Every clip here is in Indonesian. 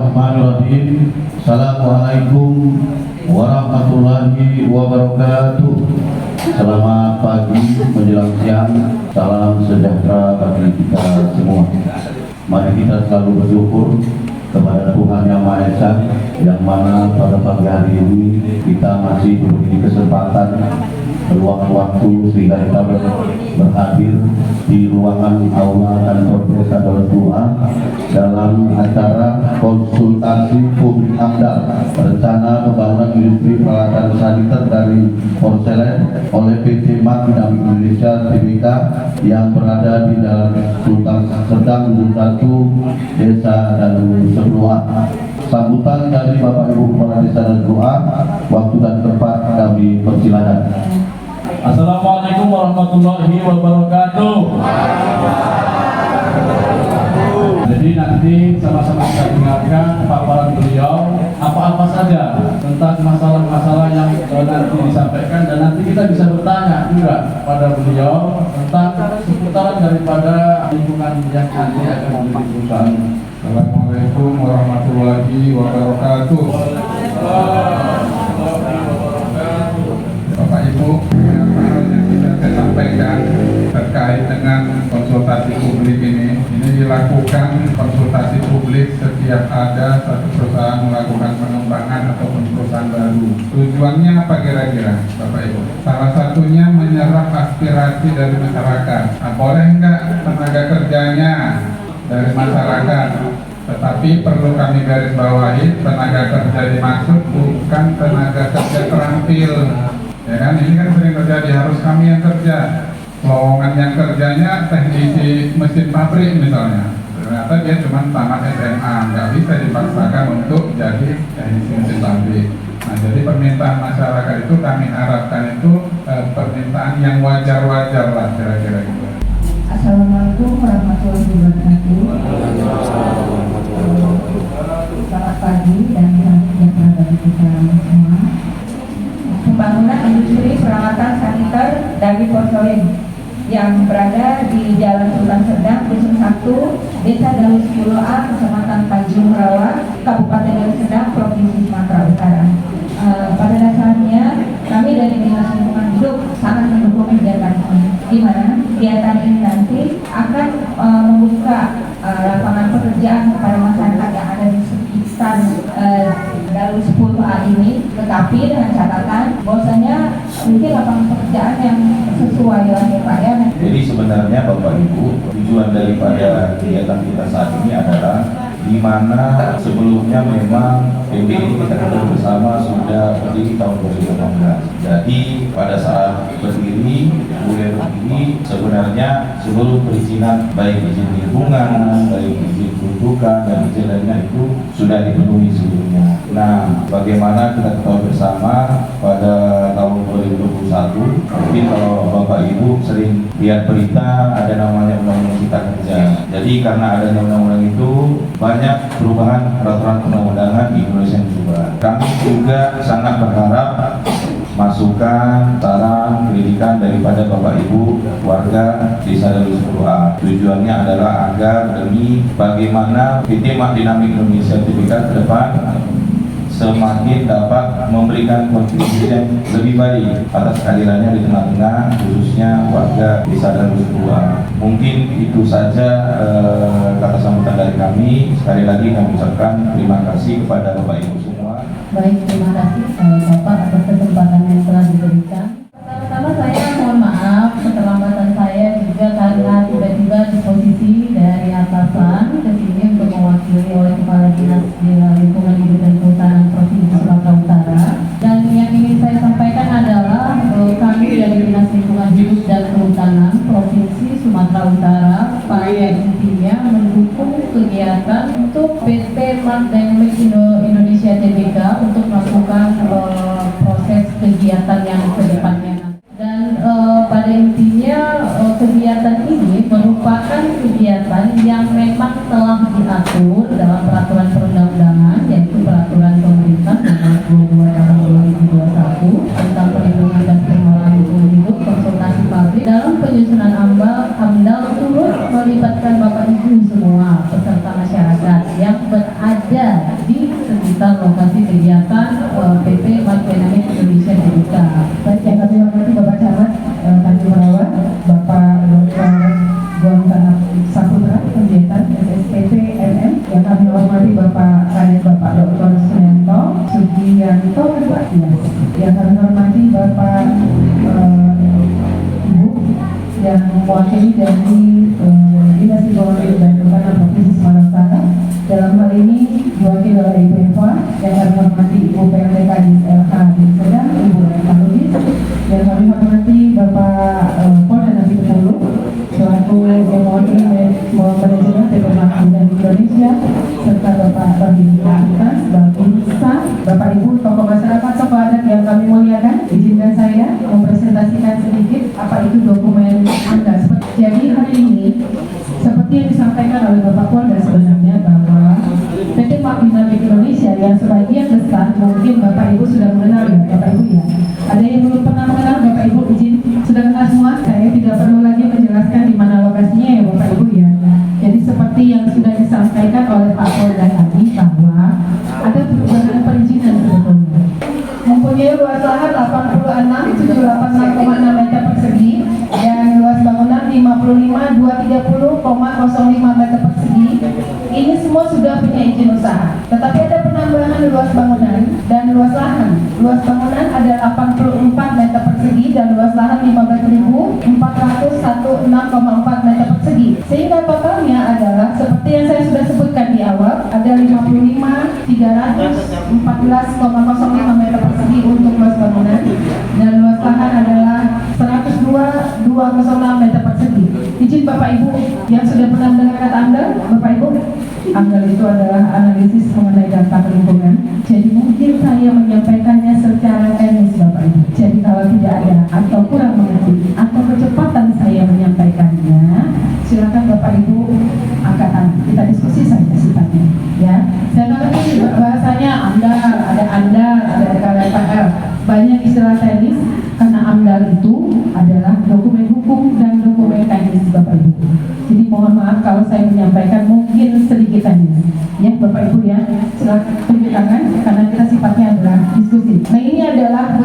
Bismillahirrahmanirrahim. Assalamualaikum warahmatullahi wabarakatuh. Selamat pagi menjelang siang. Salam sejahtera bagi kita semua. Mari kita selalu bersyukur kepada Tuhan Yang Maha Esa, yang mana pada pagi hari ini kita masih diberi kesempatan meluangkan waktu sehingga kita berhadir di ruangan aula kantor desa Daun Tua dalam acara konsultasi publik AMDAL rencana pembangunan industri peralatan saniter dari porselen oleh PT MAK Dinamik Indonesia Tbk yang berada di dalam Sultan Sedang 1 Desa Daun Tua. Sambutan dari Bapak Ibu Kepala Desa dan Doa, waktu dan tempat kami persilakan. Assalamualaikum warahmatullahi wabarakatuh. Jadi nanti sama-sama kita dengarkan paparan beliau apa-apa saja tentang masalah-masalah yang nanti disampaikan, dan nanti kita bisa bertanya juga pada beliau tentang seputaran daripada lingkungan yang nanti akan menjadi perusahaan. Assalamualaikum warahmatullahi wabarakatuh. Bapak Ibu, yang bisa saya sampaikan terkait dengan konsultasi publik ini dilakukan konsultasi publik setiap ada satu perusahaan melakukan pengembangan ataupun perusahaan baru. Tujuannya apa kira-kira, Bapak Ibu? Salah satunya menyerap aspirasi dari masyarakat. Nah, boleh nggak tenaga kerjanya dari masyarakat, tetapi perlu kami garis bawahi, tenaga kerja dimaksud bukan tenaga kerja terampil, ya kan? Ini kan sering terjadi, harus kami yang kerja, lowongan yang kerjanya teknisi mesin pabrik misalnya, ternyata dia cuma tamat SMA, nggak bisa dipaksakan untuk jadi teknisi mesin pabrik. Nah, jadi permintaan masyarakat itu kami harapkan itu permintaan yang wajar-wajar lah kira-kira gitu. Assalamualaikum warahmatullahi wabarakatuh. Selamat pagi dan salam sejahtera bagi kita semua. Pembangunan industri peralatan saniter dari porselen yang berada di Jalan Sultan Sedang, Dusun 1, Desa Daun 10A, Kecamatan Tanjung Rawa, Kabupaten Daun Sedang, Provinsi Sumatera Utara. Pada dasarnya kami dari Dinas Lingkungan Hidup sangat mendukung kegiatan ini, di mana kegiatan ini nanti akan membuka lapangan pekerjaan kepada masyarakat yang ada di sekitar Daun 10A ini, tetapi dengan catatan bahwasanya mungkin lapangan pekerjaan yang sesuai dengan Pak ya. Jadi sebenarnya Bapak Ibu, tujuan daripada kegiatan kita saat ini adalah di mana sebelumnya memang PB ini kita ketemu bersama sudah berdiri tahun 2018. Jadi pada saat berdiri, mulai berdiri sebenarnya seluruh perizinan baik izin lingkungan, baik izin kerudukan dan izin lainnya itu sudah dipenuhi sebelumnya. Nah, bagaimana kita ketahui bersama pada tahun 2021, mungkin kalau Bapak Ibu sering lihat berita ada namanya Undang-Undang Cipta Kerja. Jadi karena adanya undang-undang itu banyak perubahan peraturan perundang-undangan di Indonesia yang berubah. Kami juga sangat berharap masukan, saran, kritikan daripada Bapak Ibu warga Desa Daun 10A. Tujuannya adalah agar demi bagaimana PT MAK Dinamik Indonesia Tbk ke depan semakin dapat memberikan kontribusi yang lebih baik atas kehadirannya di tengah-tengah khususnya warga Desa Daun 10A. Mungkin itu saja kata sambutan dari kami. Sekali lagi kami ucapkan terima kasih kepada Bapak Ibu semua. Baik, terima kasih Bapak atas kesempatan yang telah diberikan. Pertama saya mohon maaf keterlambatan saya juga karena tiba-tiba di posisi dari atasan ke sini untuk mewakili oleh Kepala Dinas Lingkungan Hidup dan Kehutanan Provinsi Sumatera Utara. Dan yang ingin saya sampaikan adalah kami dari Dinas Lingkungan Hidup dan Kehutanan Provinsi Sumatera Utara pada intinya mendukung kegiatan untuk PT MAK Dinamik Indonesia Tbk untuk melakukan proses kegiatan yang kedepannya. Dan pada intinya kegiatan ini merupakan kegiatan yang memang telah diatur dalam peraturan perundang-undangan, yaitu peraturan pemerintah nomor 22 tahun 2021 tentang perlindungan dan pengelolaan lingkungan hidup konsultasi publik. Dalam penyusunan AMDAL turut melibatkan Bapak Ibu semua peserta masyarakat yang berada ada di sekitar lokasi kegiatan PT Martinamik Indonesia Tbk. Baik, yang kami hormati Bapak Camat Tanjung Merawat, Bapak Dr. Gonta Saputra, Pendeta SSPT MM, yang kami hormati Bapak Kadis Bapak Dr. Suyanto Sugiyanto, yang kami hormati Bapak Ibu yang mewakili dari Dinas Hubungan dan Kehutanan Provinsi Sumatera Utara. Dalam hal ini diwakili oleh Ibu Eva, yang kami hormati Ibu PLT Kadis LH Sedang, Ibu Eva Lubis, yang kami hormati Bapak Polda Nabi Hulu selaku yang mewakili manajemen PT Martinamik Indonesia, serta Bapak Babin Kapasitas, Babinsa, Bapak Ibu tokoh masyarakat, tokoh adat yang kami muliakan. Izinkan saya mempresentasikan sedikit apa itu dokumen Anda. Jadi hari ini seperti yang disampaikan oleh Bapak Polda sebenarnya bahwa PT Martinamik Indonesia yang sebagian besar mungkin Bapak Ibu sudah mengenal ya, Bapak Ibu ya. Ada yang belum pernah mengenal, Bapak Ibu izin sudah kenal semua. Saya tidak perlu lagi menjelaskan di mana lokasinya ya Bapak Ibu ya. Jadi seperti yang sudah disampaikan oleh Pak Polda tadi bahwa ada perubahan perizinan sebetulnya. Mempunyai luas lahan 86,786,6 meter persegi dan luas bangunan 55.230,05 meter persegi. Ini semua sudah punya izin usaha. Tetapi ada penambahan luas bangunan dan luas lahan. Luas bangunan ada 84 meter persegi dan luas lahan 15.416,4 meter persegi. Sehingga totalnya adalah seperti yang saya sudah sebutkan di awal, ada 55.314,05 meter persegi untuk luas bangunan dan luas lahan adalah 102,206 meter persegi. Izin Bapak Ibu yang sudah pernah mendengar kata AMDAL, Bapak Ibu, AMDAL itu adalah analisis mengenai dampak lingkungan. Jadi mungkin saya menyampaikannya secara teknis Bapak Ibu. Jadi kalau tidak ada atau kurang mengerti atau kecepatan saya menyampaikannya, silakan Bapak Ibu angkat tangan. Kita diskusi saja sifatnya. Ya, saya ngerti bahasanya AMDAL, ada AMDAL, ada KLPR, banyak istilah teknis karena AMDAL itu adalah dokumen hukum dan dokumen teknis Bapak Ibu. Jadi mohon maaf kalau saya menyampaikan mungkin sedikit teknis. Ya Bapak Ibu ya, silakan tunjuk tangan karena kita sifatnya adalah diskusi. Nah ini adalah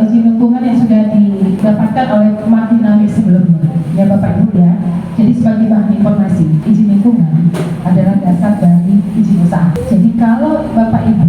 izin lingkungan yang sudah didapatkan oleh Martinamik sebelumnya. Ya Bapak Ibu ya. Jadi sebagai bahan informasi, izin lingkungan adalah dasar dari izin usaha. Jadi kalau Bapak Ibu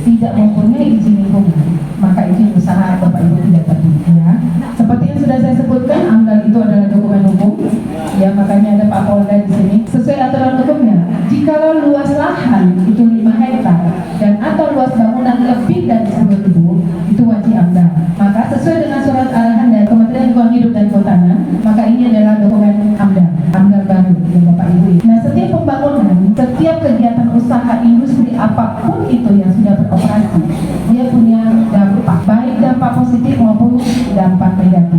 tidak mempunyai izin lingkungan, maka izin usaha Bapak Ibu tidak terbit. Ya. Seperti yang sudah saya sebutkan, AMDAL itu adalah dokumen hukum. Ya makanya ada Pak Polda di sini. Sesuai aturan hukumnya, jikalau luas lahan itu 5 hektar dan atau luas bangunan lebih dari 10.000, itu wajib AMDAL. Maka sesuai dengan surat arahan dari Kementerian Lingkungan Hidup dan Kehutanan, maka ini adalah dokumen AMDAL, AMDAL baru ya Bapak Ibu. Nah setiap pembangunan, setiap kegiatan usaha industri apapun itu yang sudah beroperasi, dia punya dampak, baik dampak positif maupun dampak negatif.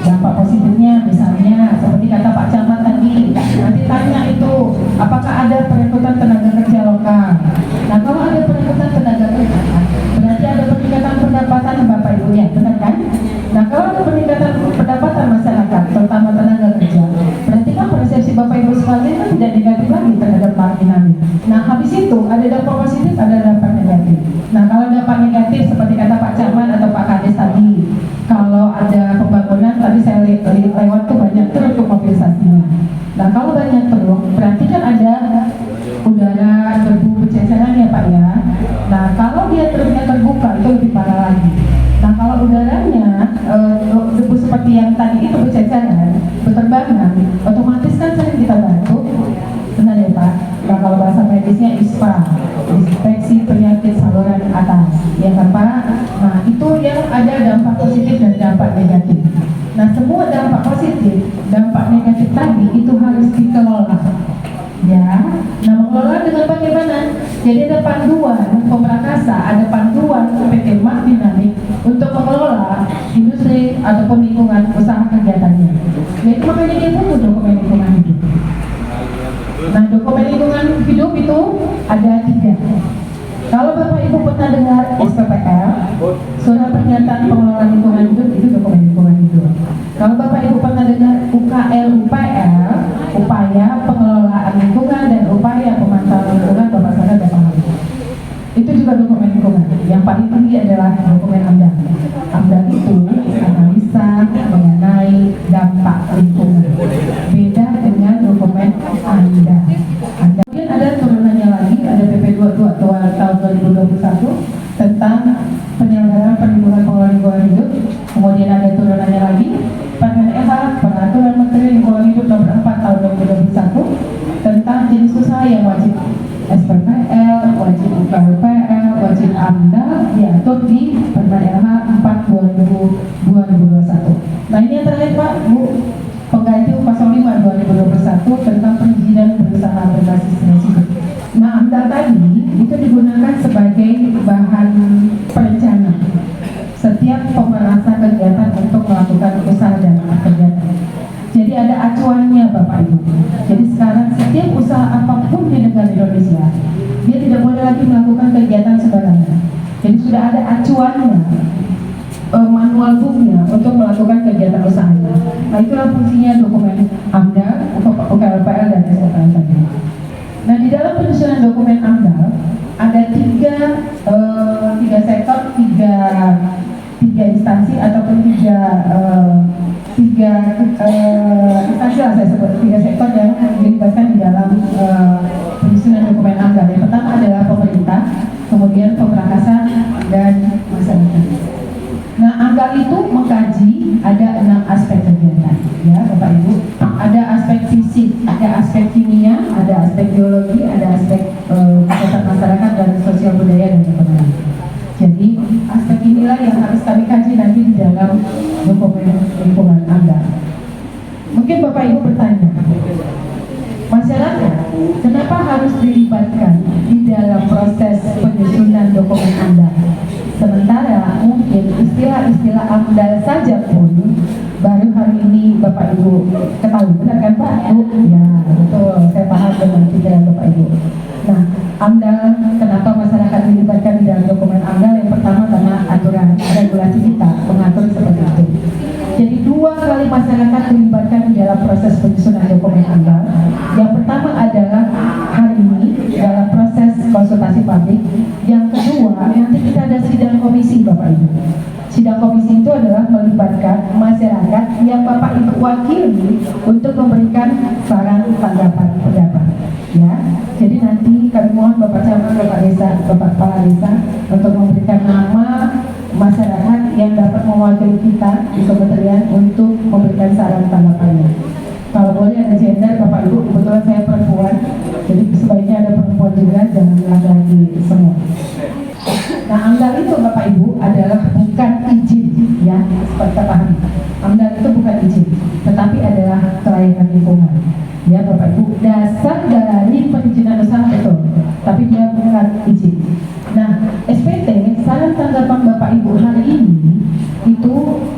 Dampak positifnya misalnya seperti kata Pak Camat tadi, nanti tanya itu apakah ada perekrutan tenaga kerja lokal. Nah kalau ada perekrutan tenaga kerja, berarti ada peningkatan pendapatan Bapak Ibu ya, benar kan? Nah kalau ada peningkatan pendapatan masyarakat, terutama tenaga kerja, berarti kan persepsi Bapak Ibu sekalian kan tidak negatif lagi terhadap Martinamik. Nah habis itu ada dampak positif, ada dampak negatif. Nah kalau dampak negatif seperti kata Pak Camat atau Pak Kadis tadi, kalau ada pembangunan tadi saya lewat tuh banyak truk untuk mobilisasinya. Nah kalau banyak truk berarti kan ada udara debu berceceran ya Pak ya. Nah kalau dia truknya terbuka itu lebih parah lagi. Nah kalau udaranya debu seperti yang tadi itu berceceran, berterbangan, otomatis kan sering kita bantu. Benar ya Pak? Nah kalau bahasa medisnya ISPA, inspeksi penyakit saluran atas, ya kan Pak? Nah itu yang ada dampak positif dan dampak negatif. Nah semua dampak positif, dampak negatif tadi itu harus dikelola. Ya, nah mengelola dengan bagaimana? Jadi ada panduan Pemrakasa, ada panduan PT Martinamik untuk mengelola industri ataupun lingkungan usaha kegiatannya. Yaitu makanya dia butuh dokumen lingkungan hidup. Nah dokumen lingkungan hidup itu ada 3. Kalau Bapak Ibu pernah dengar SPPL, Surat Pernyataan Pengelolaan Lingkungan Hidup, itu dokumen lingkungan hidup. Kalau Bapak Ibu pernah dengar UKL UPL, Upaya Pengelolaan Lingkungan dan Upaya Pemantauan Lingkungan Itu juga dokumen lingkungan. Yang paling tinggi adalah dokumen AMDAL. AMDAL itu analisa mengenai dampak lingkungan. Beda dengan dokumen AMDAL. Kemudian ada turunannya lagi, ada PP 22 tahun 2021 tentang penyelenggaraan perlindungan pengelola lingkungan hidup. Kemudian ada turunannya lagi, Permen LH Peraturan Menteri Lingkungan Hidup Nomor 4 tahun 2021 tentang jenis usaha yang wajib SPPL, wajib UKWPL, wajib AMDAL diatur di Permen LH 4 2021. Nah ini yang terakhir Pak, Bu, pengganti 05 2021 tentang perizinan berusaha berbasis resiko. Nah AMDAL tadi itu digunakan sebagai bahan perencana setiap pemerasan kegiatan untuk melakukan usaha dan kegiatan. Jadi ada acuannya Bapak Ibu. Jadi sekarang setiap usaha apapun di negara Indonesia, dia tidak boleh lagi melakukan kegiatan sembarangan. Jadi sudah ada acuannya, manual booknya untuk melakukan kegiatan usahanya. Nah itulah fungsinya dokumen AMDAL, UKWPL dan SPPL tadi. Nah di dalam penyusunan dokumen AMDAL ada tiga sektor, tiga instansi ataupun tiga instansi lah saya sebut, tiga sektor yang dilibatkan di dalam penyusunan dokumen AMDAL. Yang pertama adalah pemerintah, kemudian pemberakasan dan masyarakat. Nah AMDAL itu mengkaji ada 6 aspek kegiatan, ya Bapak Ibu. Ada aspek fisik, ada aspek kimia, ada aspek biologi, ada aspek kesehatan masyarakat dan sosial budaya dan ekonomi. Jadi aspek inilah yang harus kami kaji nanti di dalam dokumen lingkungan AMDAL. Mungkin Bapak Ibu bertanya, masyarakat kenapa harus dilibatkan di dalam proses penyusunan dokumen AMDAL? Sementara mungkin istilah-istilah AMDAL saja pun baru hari ini Bapak Ibu ketahui, benar kan Pak? Ya betul, saya paham dengan pikiran Bapak Ibu. Nah AMDAL, kenapa masyarakat dilibatkan di dalam dokumen AMDAL? Yang pertama karena aturan regulasi kita mengatur seperti itu. Jadi 2 kali masyarakat dilibatkan di dalam proses penyusunan dokumen AMDAL. Yang pertama adalah hari ini dalam proses konsultasi publik. Yang kedua nanti kita ada sidang komisi Bapak Ibu. Sidang komisi itu adalah melibatkan masyarakat yang Bapak Ibu wakili untuk memberikan saran, tanggapan, pendapat. Ya, jadi nanti kami mohon Bapak Camat, Bapak Desa, Bapak Kepala Desa untuk memberikan nama masyarakat yang dapat mewakili kita di kementerian untuk memberikan saran tanggapannya. Kalau boleh ada gender Bapak Ibu, kebetulan saya perempuan, jadi sebaiknya ada perempuan juga, jangan laki-laki semua. Nah AMDAL itu Bapak Ibu adalah bukan izin, ya seperti kita pahami. AMDAL itu bukan izin, tetapi adalah kelayakan lingkungan. Ya Bapak Ibu, dasar dari perizinan usaha betul, tapi dia bukan izin. Nah SPT, saran tanggapan Bapak Ibu hari ini itu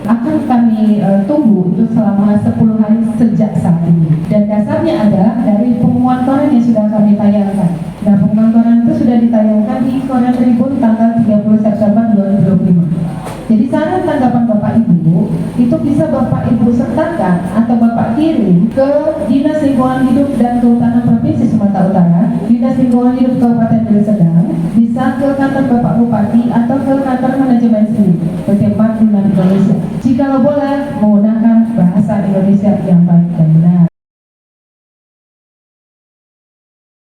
akan kami tunggu itu selama 10 hari sejak saat ini. Dan dasarnya adalah dari pengumuman koran yang sudah kami tayangkan. Nah pengumuman koran itu sudah ditayangkan di Koran Tribun tanggal 30 September 2025. Jadi saran tanggapan Bapak Ibu itu bisa Bapak Ibu sertakan atau Bapak kirim ke Dinas Lingkungan Hidup dan Kehutanan Provinsi Sumatera Utara, Dinas Lingkungan Hidup Kabupaten Deli Serdang, bisa ke kantor Bapak Bupati atau ke kantor manajemen sendiri bertempat di Indonesia. Jika boleh menggunakan bahasa Indonesia yang baik.